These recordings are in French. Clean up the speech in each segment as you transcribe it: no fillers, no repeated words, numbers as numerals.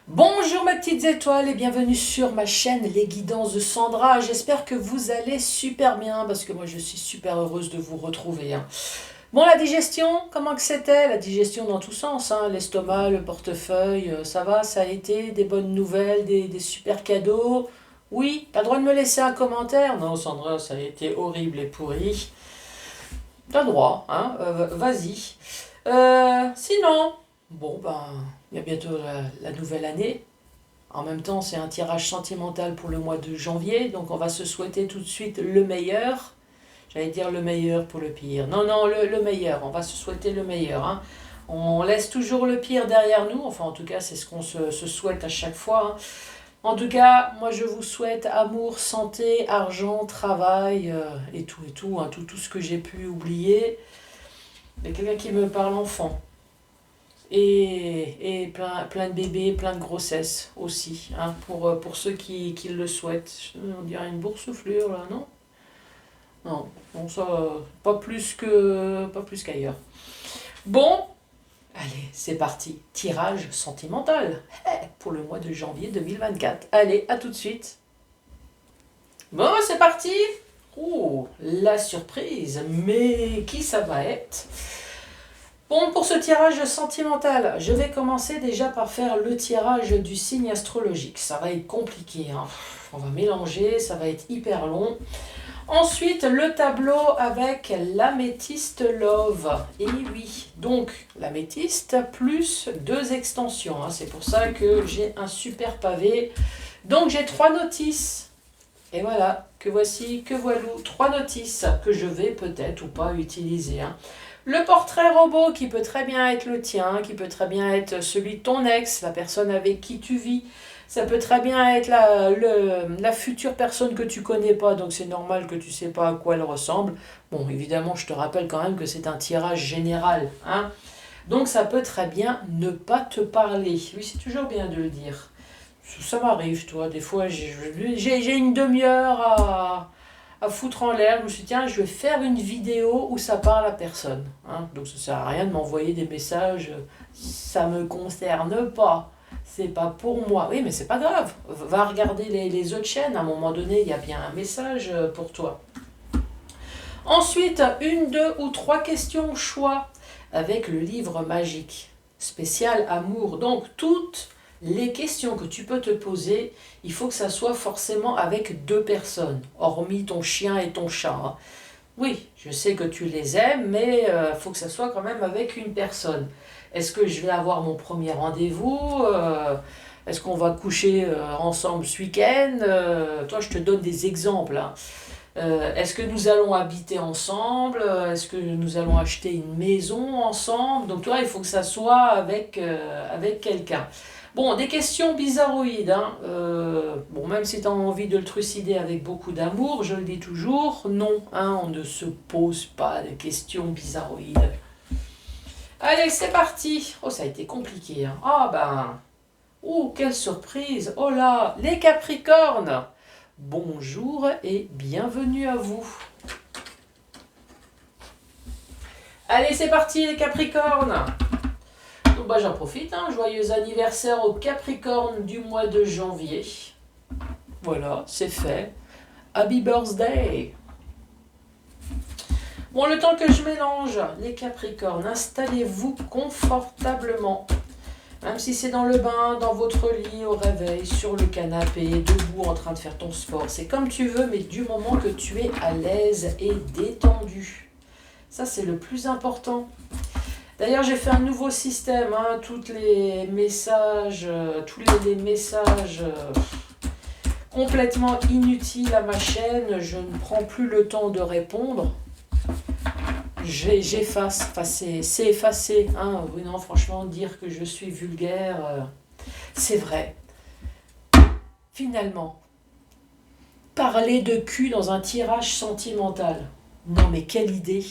Bonjour mes petites étoiles et bienvenue sur ma chaîne Les Guidances de Sandra. J'espère que vous allez super bien parce que moi je suis super heureuse de vous retrouver. Bon, la digestion, comment que c'était? La digestion dans tous sens, l'estomac, le portefeuille, ça va, ça a été des bonnes nouvelles, des super cadeaux. Oui, t'as le droit de me laisser un commentaire? Non Sandra, ça a été horrible et pourri. T'as le droit, vas-y. Sinon, bon ben, il y a bientôt la nouvelle année. En même temps, c'est un tirage sentimental pour le mois de janvier, donc on va se souhaiter tout de suite le meilleur. J'allais dire le meilleur pour le pire. Non, non, le meilleur, on va se souhaiter le meilleur. On laisse toujours le pire derrière nous, enfin en tout cas c'est ce qu'on se souhaite à chaque fois. En tout cas, moi je vous souhaite amour, santé, argent, travail et tout, tout ce que j'ai pu oublier. Il y a quelqu'un qui me parle enfant. Et plein de bébés, plein de grossesses aussi, pour ceux qui le souhaitent. On dirait une boursouflure là, non? Non, bon ça, pas plus qu'ailleurs. Bon, allez, c'est parti. Tirage sentimental pour le mois de janvier 2024. Allez, à tout de suite. Bon, c'est parti. Oh, la surprise. Mais qui ça va être? Bon, pour ce tirage sentimental, je vais commencer déjà par faire le tirage du signe astrologique. Ça va être compliqué, On va mélanger, ça va être hyper long. Ensuite, le tableau avec l'améthyste love. Et oui, donc l'améthyste plus 2 extensions. C'est pour ça que j'ai un super pavé. Donc j'ai 3 notices. Et voilà, que voici, que voilou, 3 notices que je vais peut-être ou pas utiliser. Le portrait robot qui peut très bien être le tien, qui peut très bien être celui de ton ex, la personne avec qui tu vis. Ça peut très bien être la future personne que tu connais pas, donc c'est normal que tu sais pas à quoi elle ressemble. Bon, évidemment, je te rappelle quand même que c'est un tirage général. Donc ça peut très bien ne pas te parler. Oui, c'est toujours bien de le dire. Ça m'arrive, toi, des fois, j'ai une demi-heure à foutre en l'air. Je me suis dit, tiens, je vais faire une vidéo où ça parle à personne. Donc ça sert à rien de m'envoyer des messages, ça me concerne pas. C'est pas pour moi. Oui, mais c'est pas grave. Va regarder les autres chaînes. À un moment donné, il y a bien un message pour toi. Ensuite, 1, 2 ou 3 questions au choix avec le livre magique. Spécial amour. Donc, toutes les questions que tu peux te poser, il faut que ça soit forcément avec 2 personnes, hormis ton chien et ton chat. Oui, je sais que tu les aimes, mais il faut que ça soit quand même avec une personne. Est-ce que je vais avoir mon premier rendez-vous? Est-ce qu'on va coucher ensemble ce week-end? Toi, je te donne des exemples. Est-ce que nous allons habiter ensemble? Est-ce que nous allons acheter une maison ensemble? Donc toi, il faut que ça soit avec quelqu'un. Bon, des questions bizarroïdes. Bon, même si tu as envie de le trucider avec beaucoup d'amour, je le dis toujours, non, on ne se pose pas de questions bizarroïdes. Allez, c'est parti. Oh, ça a été compliqué. Oh, quelle surprise. Oh là, les Capricornes. Bonjour et bienvenue à vous. Allez, c'est parti les Capricornes. Donc j'en profite, joyeux anniversaire aux Capricornes du mois de janvier. Voilà, c'est fait. Happy birthday. Bon, le temps que je mélange, les Capricornes, installez-vous confortablement. Même si c'est dans le bain, dans votre lit, au réveil, sur le canapé, debout en train de faire ton sport. C'est comme tu veux, mais du moment que tu es à l'aise et détendu. Ça, c'est le plus important. D'ailleurs, j'ai fait un nouveau système. Tous les messages complètement inutiles à ma chaîne, je ne prends plus le temps de répondre. J'efface, c'est effacé. Oui, non, franchement, dire que je suis vulgaire, c'est vrai. Finalement, parler de cul dans un tirage sentimental. Non, mais quelle idée.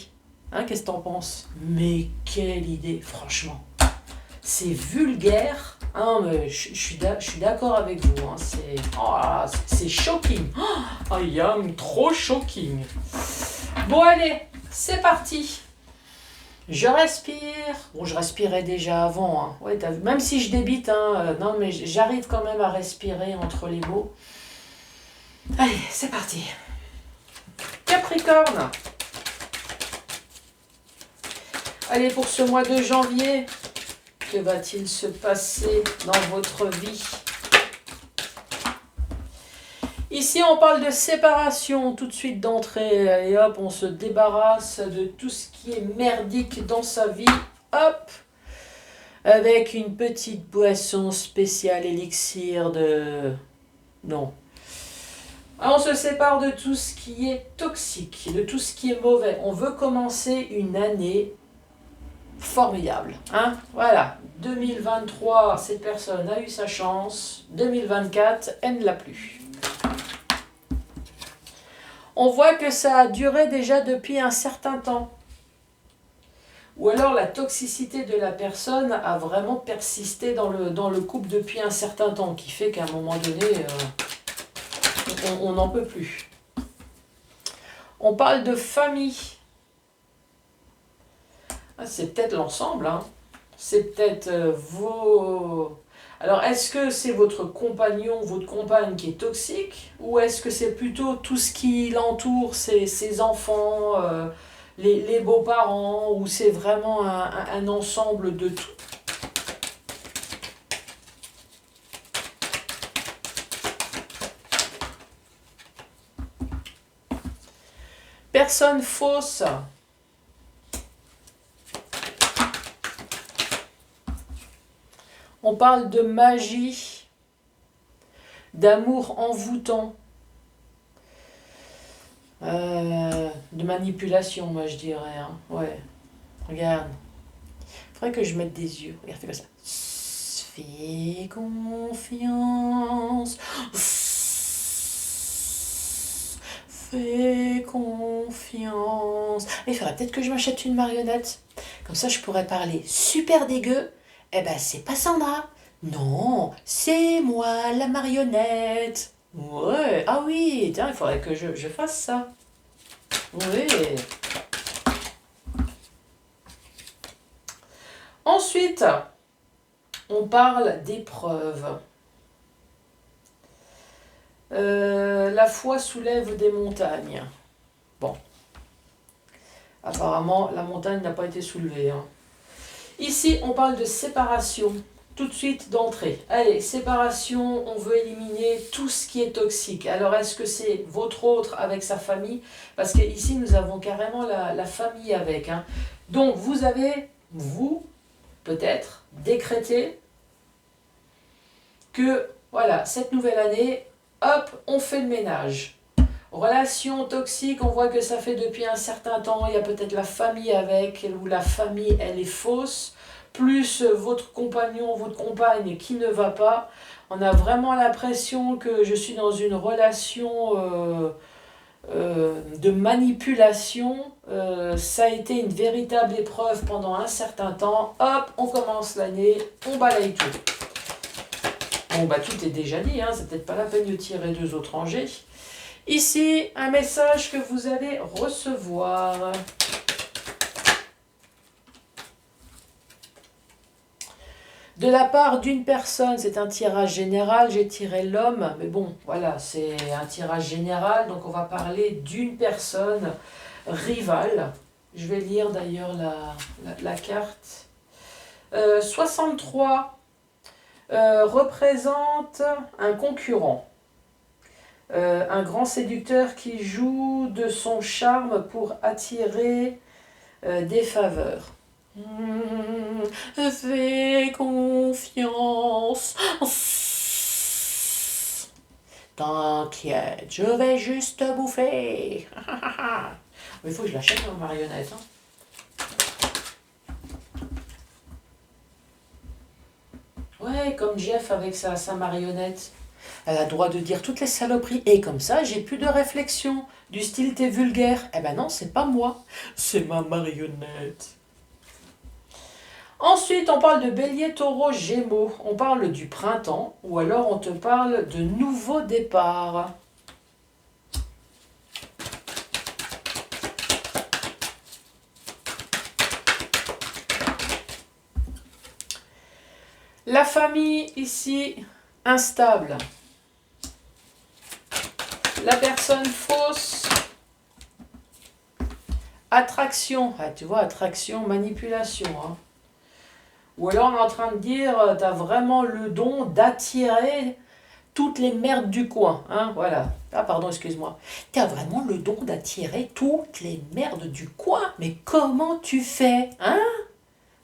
Qu'est-ce que t'en penses? Mais quelle idée, franchement. C'est vulgaire. Mais je suis d'accord avec vous. C'est shocking. I am trop shocking. Bon, allez. C'est parti. Je respire. Bon, je respirais déjà avant. Hein. Ouais, t'as vu. Même si je débite, hein, non, mais j'arrive quand même à respirer entre les mots. Allez, c'est parti. Capricorne. Allez, pour ce mois de janvier, que va-t-il se passer dans votre vie? Ici, on parle de séparation tout de suite d'entrée. Allez hop, on se débarrasse de tout ce qui est merdique dans sa vie. Hop, avec une petite boisson spéciale élixir de... Non. Alors, on se sépare de tout ce qui est toxique, de tout ce qui est mauvais. On veut commencer une année formidable. Hein, voilà, 2023, cette personne a eu sa chance. 2024, elle ne l'a plus. On voit que ça a duré déjà depuis un certain temps. Ou alors la toxicité de la personne a vraiment persisté dans le couple depuis un certain temps, qui fait qu'à un moment donné, on n'en peut plus. On parle de famille. Ah, c'est peut-être l'ensemble, hein. C'est peut-être vos... Alors, est-ce que c'est votre compagnon, votre compagne qui est toxique? Ou est-ce que c'est plutôt tout ce qui l'entoure, ses enfants, les beaux-parents? Ou c'est vraiment un ensemble de tout? Personne fausse. On parle de magie, d'amour envoûtant, de manipulation, moi je dirais. Hein. Ouais, regarde. Il faudrait que je mette des yeux. Regarde, fais comme ça. Fais confiance. Fais confiance. Il faudrait peut-être que je m'achète une marionnette. Comme ça, je pourrais parler super dégueu. Eh ben, c'est pas Sandra. Non, c'est moi, la marionnette. Ouais, ah oui, tiens, il faudrait que je fasse ça. Oui. Ensuite, on parle d'épreuves. La foi soulève des montagnes. Bon. Apparemment, la montagne n'a pas été soulevée. Hein. Ici, on parle de séparation. Tout de suite d'entrée. Allez, séparation, on veut éliminer tout ce qui est toxique. Alors, est-ce que c'est votre autre avec sa famille? Parce qu'ici, nous avons carrément la famille avec. Hein. Donc, vous avez, vous, peut-être, décrété que, voilà, cette nouvelle année, hop, on fait le ménage. Relation toxique, on voit que ça fait depuis un certain temps, il y a peut-être la famille avec, ou la famille, elle est fausse, plus votre compagnon, votre compagne qui ne va pas. On a vraiment l'impression que je suis dans une relation de manipulation. Ça a été une véritable épreuve pendant un certain temps. Hop, on commence l'année, on balaye tout. Bon, bah tout est déjà dit, hein, c'est peut-être pas la peine de tirer deux autres rangées. Ici, un message que vous allez recevoir. De la part d'une personne, c'est un tirage général, j'ai tiré l'homme, mais bon, voilà, c'est un tirage général, donc on va parler d'une personne rivale. Je vais lire d'ailleurs la carte. 63 représente un concurrent. Un grand séducteur qui joue de son charme pour attirer des faveurs. Fais confiance. T'inquiète, je vais juste te bouffer. Il faut que je l'achète ma marionnette. Hein. Ouais, comme Jeff avec sa marionnette. Elle a le droit de dire toutes les saloperies. Et comme ça, j'ai plus de réflexion. Du style, t'es vulgaire. Eh ben non, c'est pas moi. C'est ma marionnette. Ensuite, on parle de bélier, taureau, gémeaux. On parle du printemps. Ou alors, on te parle de nouveau départ. La famille ici, instable. La personne fausse. Attraction. Ah, tu vois, attraction, manipulation. Hein. Ou alors on est en train de dire, tu as vraiment le don d'attirer toutes les merdes du coin. Hein, voilà. Ah pardon, excuse-moi. Tu as vraiment le don d'attirer toutes les merdes du coin. Mais comment tu fais? Hein?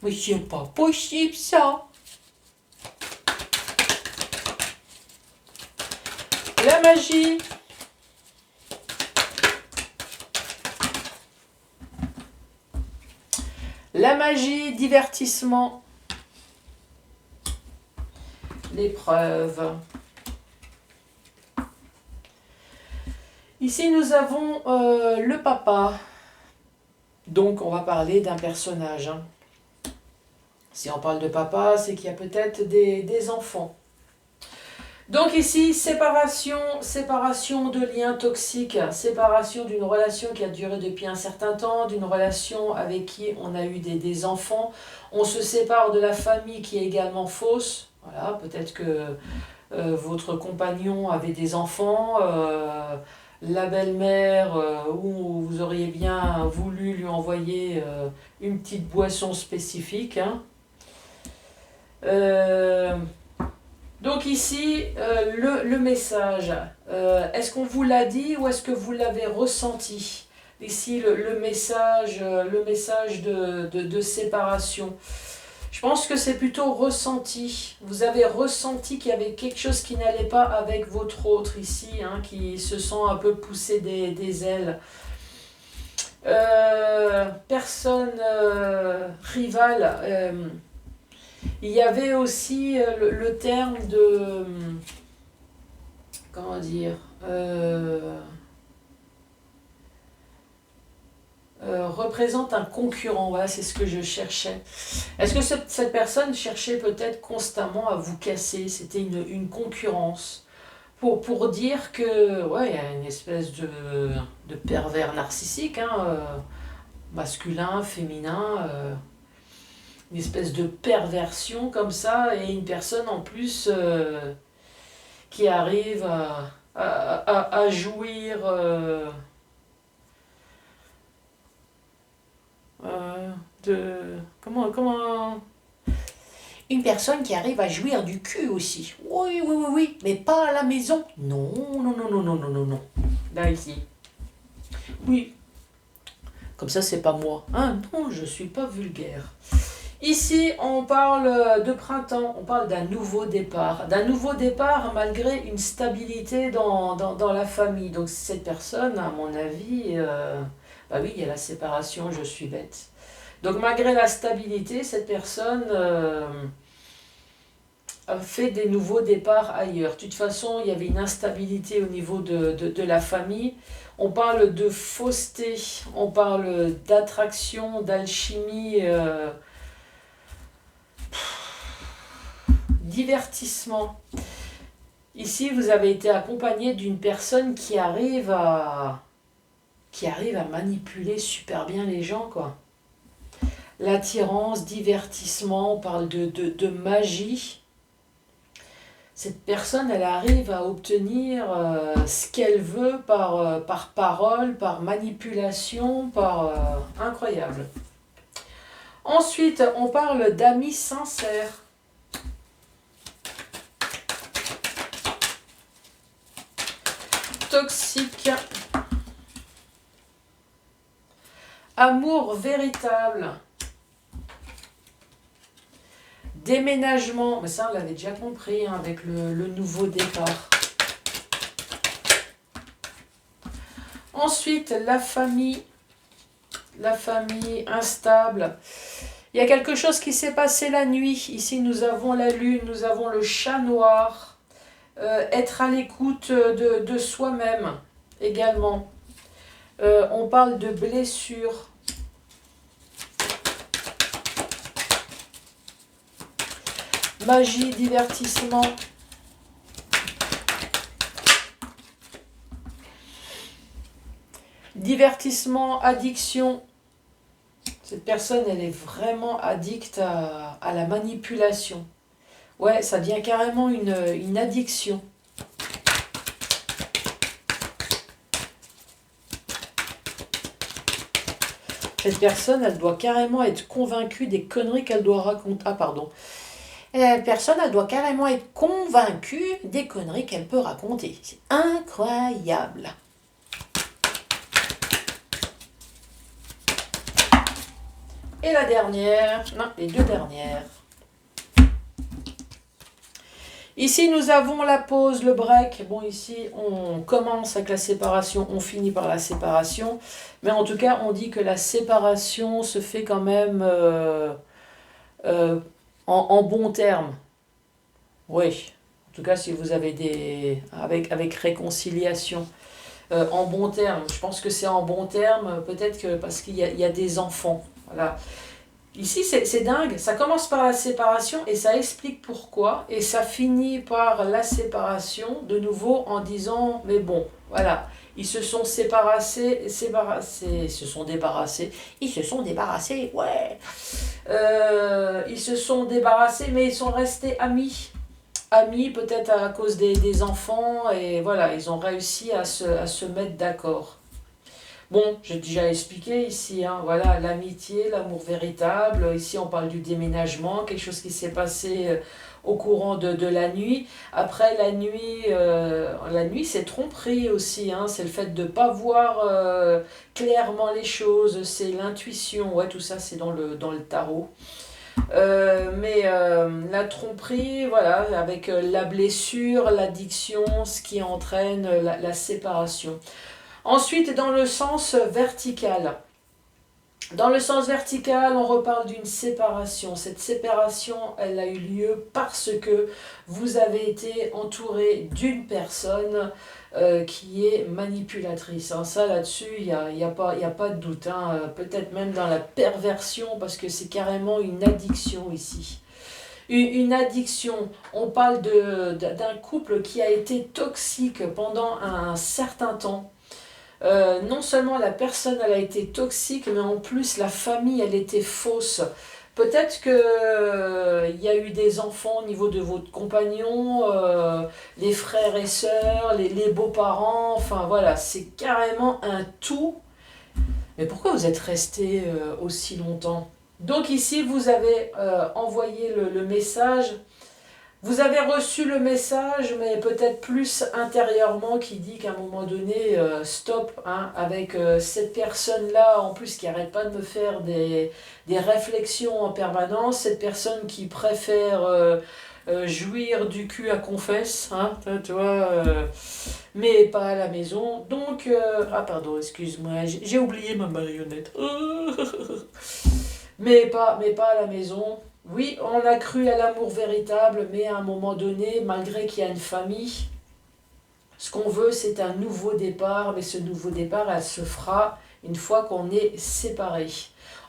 Mais c'est pas possible ça. La magie. La magie, divertissement. L'épreuve. Ici, nous avons le papa. Donc, on va parler d'un personnage. Hein. Si on parle de papa, c'est qu'il y a peut-être des enfants. Donc ici, séparation de liens toxiques, séparation d'une relation qui a duré depuis un certain temps, d'une relation avec qui on a eu des enfants. On se sépare de la famille qui est également fausse. Voilà, peut-être que votre compagnon avait des enfants, la belle-mère, où vous auriez bien voulu lui envoyer une petite boisson spécifique. Hein. Donc ici, le message, est-ce qu'on vous l'a dit ou est-ce que vous l'avez ressenti? Ici, le message de séparation. Je pense que c'est plutôt ressenti. Vous avez ressenti qu'il y avait quelque chose qui n'allait pas avec votre autre ici, hein, qui se sent un peu pousser des ailes. Personne rivale. Il y avait aussi le terme de... Comment dire représente un concurrent, voilà, c'est ce que je cherchais. Est-ce que cette personne cherchait peut-être constamment à vous casser? C'était une concurrence. Pour dire que, ouais, il y a une espèce de pervers narcissique, hein, masculin, féminin... une espèce de perversion comme ça, et une personne en plus qui arrive à jouir de... Comment... Une personne qui arrive à jouir du cul aussi. Oui, oui, oui, oui, mais pas à la maison. Non, non, non, non, non, non, non, non. Là, ici. Oui. Comme ça, c'est pas moi. Ah non, je suis pas vulgaire. Ici, on parle de printemps, on parle d'un nouveau départ. D'un nouveau départ malgré une stabilité dans la famille. Donc cette personne, à mon avis, bah oui, il y a la séparation, je suis bête. Donc malgré la stabilité, cette personne a fait des nouveaux départs ailleurs. De toute façon, il y avait une instabilité au niveau de la famille. On parle de fausseté, on parle d'attraction, d'alchimie... divertissement. Ici, vous avez été accompagné d'une personne qui arrive à manipuler super bien les gens, quoi. L'attirance, divertissement, on parle de magie. Cette personne, elle arrive à obtenir ce qu'elle veut par parole, par manipulation, incroyable. Ensuite, on parle d'amis sincères. Toxique. Amour véritable. Déménagement. Mais ça, on l'avait déjà compris hein, avec le nouveau départ. Ensuite, la famille. La famille instable. Il y a quelque chose qui s'est passé la nuit. Ici, nous avons la lune, nous avons le chat noir. Être à l'écoute de soi-même également. On parle de blessures. Magie, divertissement. Divertissement, addiction. Cette personne, elle est vraiment addicte à la manipulation. Ouais, ça devient carrément une addiction. Cette personne, elle doit carrément être convaincue des conneries qu'elle doit raconter. Ah, pardon. La personne, elle doit carrément être convaincue des conneries qu'elle peut raconter. C'est incroyable. Et la dernière, non, les deux dernières. Ici, nous avons la pause, le break. Bon, ici, on commence avec la séparation, on finit par la séparation. Mais en tout cas, on dit que la séparation se fait quand même en bons termes. Oui. En tout cas, si vous avez des... avec réconciliation. En bons termes. Je pense que c'est en bons termes, peut-être que parce qu'il y a des enfants. Voilà. Ici, c'est dingue. Ça commence par la séparation et ça explique pourquoi. Et ça finit par la séparation de nouveau en disant, mais bon, voilà. Ils se sont séparés, ils se sont débarrassés, ouais. Ils se sont débarrassés, mais ils sont restés amis. Amis peut-être à cause des enfants. Et voilà, ils ont réussi à se mettre d'accord. Bon, j'ai déjà expliqué ici, hein, voilà, l'amitié, l'amour véritable. Ici, on parle du déménagement, quelque chose qui s'est passé au courant de la nuit. Après, la nuit, c'est tromperie aussi, hein, c'est le fait de ne pas voir clairement les choses, c'est l'intuition, ouais, tout ça, c'est dans le tarot. Mais la tromperie, voilà, avec la blessure, l'addiction, ce qui entraîne la séparation. Ensuite, dans le sens vertical. Dans le sens vertical, on reparle d'une séparation. Cette séparation, elle a eu lieu parce que vous avez été entouré d'une personne qui est manipulatrice. Hein. Ça, là-dessus, il y a pas de doute. Hein. Peut-être même dans la perversion, parce que c'est carrément une addiction ici. Une addiction. On parle d'un couple qui a été toxique pendant un certain temps. Non seulement la personne elle a été toxique, mais en plus la famille elle était fausse. Peut-être que il y a eu des enfants au niveau de votre compagnon, les frères et sœurs, les beaux-parents, enfin voilà, c'est carrément un tout. Mais pourquoi vous êtes resté aussi longtemps? Donc ici vous avez envoyé le message. Vous avez reçu le message, mais peut-être plus intérieurement, qui dit qu'à un moment donné, stop, hein, avec cette personne-là, en plus qui n'arrête pas de me faire des réflexions en permanence, cette personne qui préfère jouir du cul à confesse, hein, tu vois, mais pas à la maison. Donc, ah pardon, excuse-moi, j'ai oublié ma marionnette. mais pas à la maison. Oui, on a cru à l'amour véritable, mais à un moment donné, malgré qu'il y a une famille, ce qu'on veut, c'est un nouveau départ, mais ce nouveau départ, elle se fera une fois qu'on est séparés.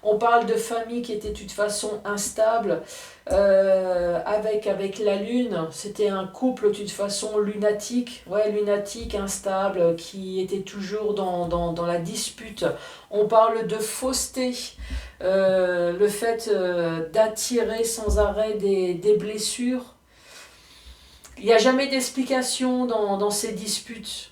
On parle de famille qui était de toute façon instable, avec la lune. C'était un couple de toute façon lunatique, ouais, lunatique, instable, qui était toujours dans la dispute. On parle de fausseté, le fait d'attirer sans arrêt des blessures. Il n'y a jamais d'explication dans ces disputes.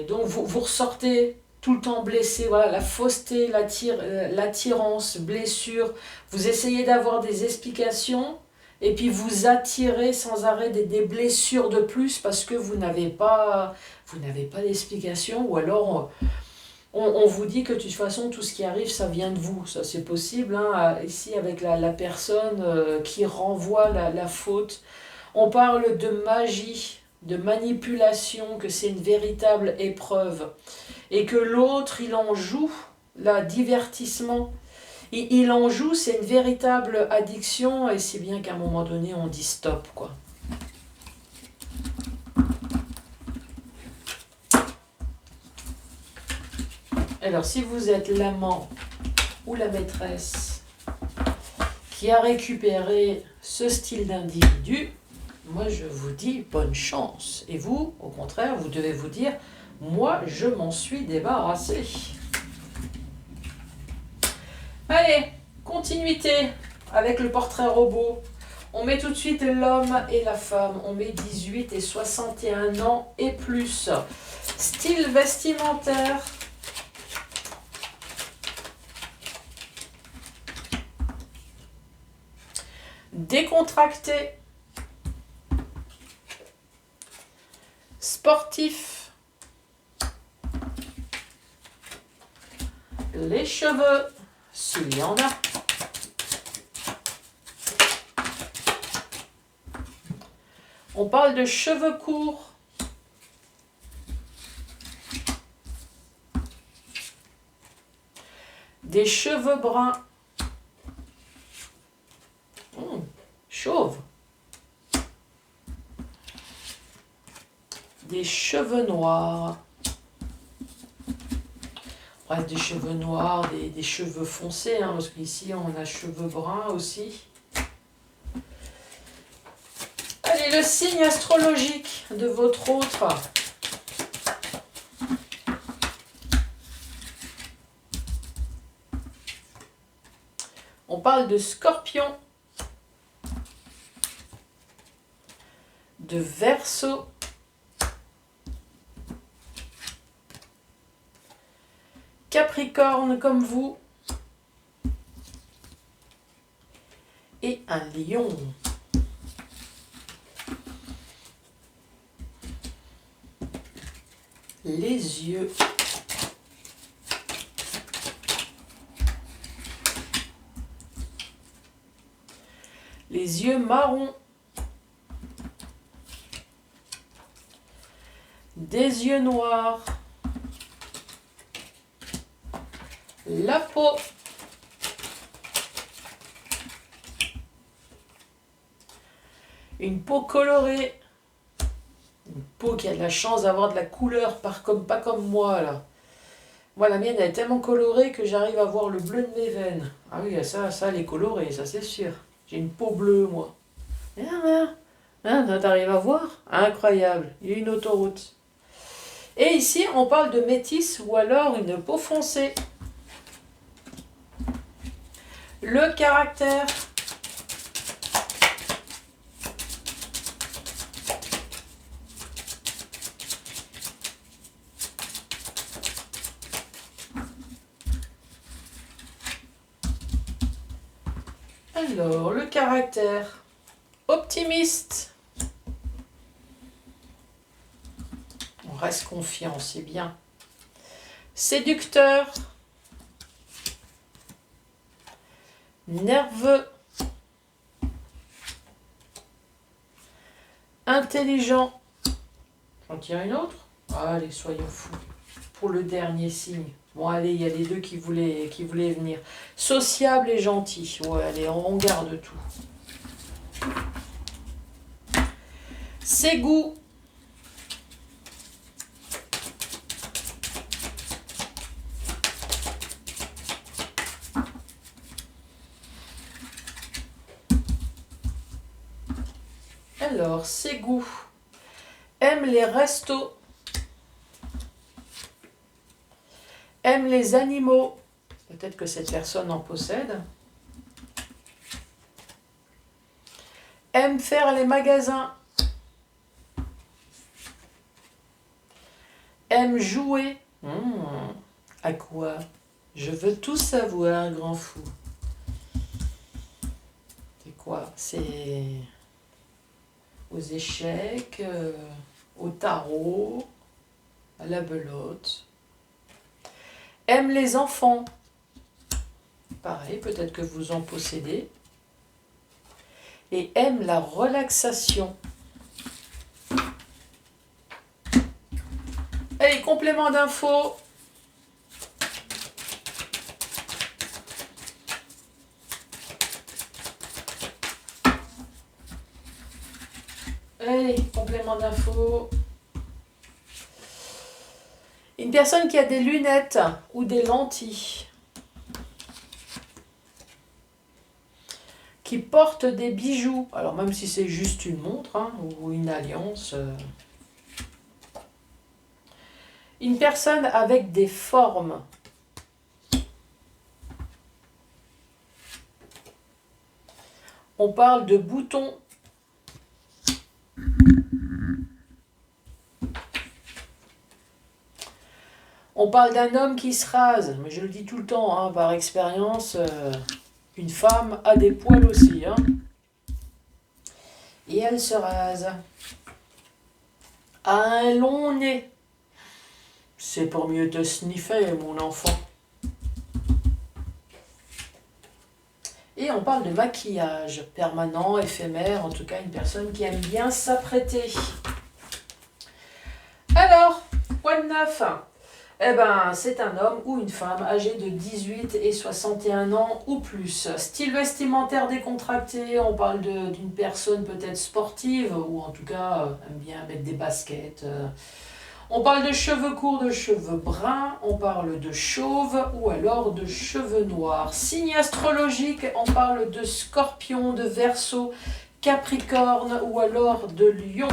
Donc vous ressortez tout le temps blessé, voilà, la fausseté, l'attirance, blessure. Vous essayez d'avoir des explications et puis vous attirez sans arrêt des blessures de plus parce que vous n'avez pas d'explication, ou alors on vous dit que de toute façon tout ce qui arrive ça vient de vous. Ça c'est possible, hein, ici avec la personne qui renvoie la faute. On parle de magie, de manipulation, que c'est une véritable épreuve. Et que l'autre, il en joue, divertissement. Il en joue, c'est une véritable addiction, et c'est bien qu'à un moment donné, on dit stop, quoi. Alors, si vous êtes l'amant ou la maîtresse qui a récupéré ce style d'individu, moi, je vous dis bonne chance. Et vous, au contraire, vous devez vous dire, moi, je m'en suis débarrassé. Allez, continuité avec le portrait robot. On met tout de suite l'homme et la femme. On met 18 et 61 ans et plus. Style vestimentaire. Décontracté. Sportif. Les cheveux, s'il y en a. On parle de cheveux courts. Des cheveux bruns. Chauve. Des cheveux noirs. Bref, des cheveux noirs, des cheveux foncés, hein, parce qu'ici on a cheveux bruns aussi. Allez, le signe astrologique de votre autre. On parle de Scorpion, de Verseau, Capricorne comme vous, et un Lion. Les yeux. Les yeux marrons. Des yeux noirs. La peau. Une peau colorée. Une peau qui a de la chance d'avoir de la couleur, pas comme moi là. Moi la mienne elle est tellement colorée que j'arrive à voir le bleu de mes veines. Ah oui, ça elle est colorée, ça c'est sûr. J'ai une peau bleue moi. T'arrives à voir? Incroyable, il y a une autoroute. Et ici on parle de métisse ou alors une peau foncée. Le caractère. Alors, le caractère. Optimiste. On reste confiant, c'est bien. Séducteur. Nerveux. Intelligent. J'en tire une autre? Allez, soyons fous. Pour le dernier signe. Bon, allez, il y a les deux qui voulaient venir. Sociable et gentil. Ouais, allez, on garde tout. Ses goûts. Alors, ses goûts. Aime les restos. Aime les animaux. Peut-être que cette personne en possède. Aime faire les magasins. Aime jouer. À quoi? Je veux tout savoir, grand fou. C'est quoi? C'est aux échecs, au tarot, à la belote. Aime les enfants. Pareil, peut-être que vous en possédez. Et aime la relaxation. Allez, complément d'infos. Allez, complément d'infos. Une personne qui a des lunettes ou des lentilles. Qui porte des bijoux. Alors même si c'est juste une montre hein, ou une alliance. Une personne avec des formes. On parle de boutons. On parle d'un homme qui se rase, mais je le dis tout le temps, hein, par expérience, une femme a des poils aussi. Hein, et elle se rase. A un long nez. C'est pour mieux te sniffer, mon enfant. Et on parle de maquillage permanent, éphémère, en tout cas une personne qui aime bien s'apprêter. Alors, quoi de neuf? Eh ben, c'est un homme ou une femme âgée de 18 et 61 ans ou plus. Style vestimentaire décontracté, on parle d'une personne peut-être sportive ou en tout cas aime bien mettre des baskets. On parle de cheveux courts, de cheveux bruns, on parle de chauve ou alors de cheveux noirs. Signe astrologique, on parle de scorpion, de verseau, capricorne ou alors de lion.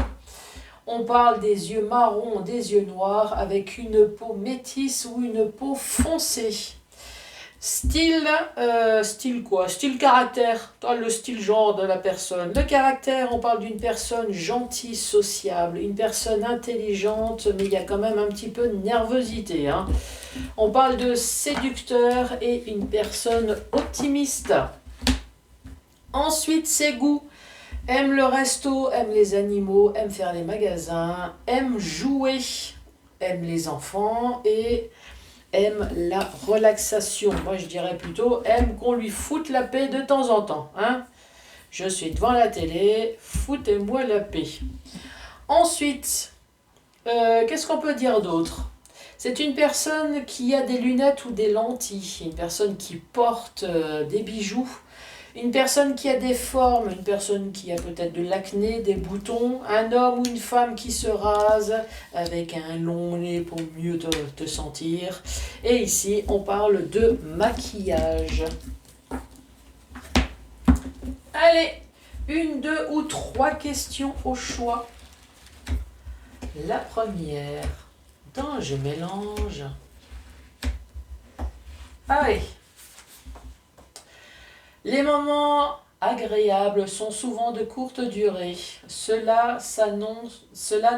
On parle des yeux marrons, des yeux noirs avec une peau métisse ou une peau foncée. Style quoi? Style caractère, le style genre de la personne. Le caractère, on parle d'une personne gentille, sociable, une personne intelligente, mais il y a quand même un petit peu de nervosité. Hein. On parle de séducteur et une personne optimiste. Ensuite, ses goûts. Aime le resto, aime les animaux, aime faire les magasins, aime jouer, aime les enfants et aime la relaxation. Moi, je dirais plutôt aime qu'on lui foute la paix de temps en temps. Hein? Je suis devant la télé, foutez-moi la paix. Ensuite, qu'est-ce qu'on peut dire d'autre? C'est une personne qui a des lunettes ou des lentilles, une personne qui porte des bijoux, une personne qui a des formes, une personne qui a peut-être de l'acné, des boutons, un homme ou une femme qui se rase avec un long nez pour mieux te sentir. Et ici, on parle de maquillage. Allez, 1, 2 ou 3 questions au choix. La première. Attends, je mélange. Allez. Les moments agréables sont souvent de courte durée. Cela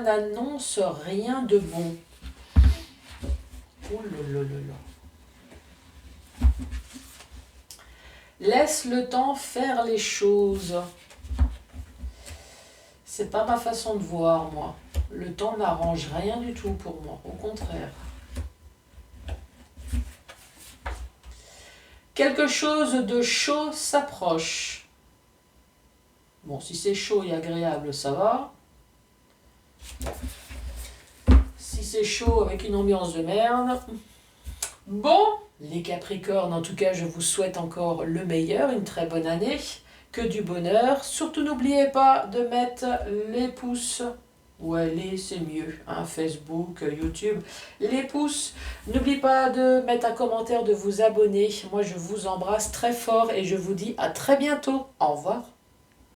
n'annonce rien de bon. Oh là là là là. Laisse le temps faire les choses. C'est pas ma façon de voir, moi. Le temps n'arrange rien du tout pour moi, au contraire. Quelque chose de chaud s'approche. Bon, si c'est chaud et agréable, ça va. Si c'est chaud avec une ambiance de merde. Bon, les Capricornes, en tout cas, je vous souhaite encore le meilleur, une très bonne année, que du bonheur. Surtout, n'oubliez pas de mettre les pouces. Ouais, c'est mieux, hein, Facebook, YouTube, les pouces. N'oubliez pas de mettre un commentaire, de vous abonner. Moi, je vous embrasse très fort et je vous dis à très bientôt. Au revoir.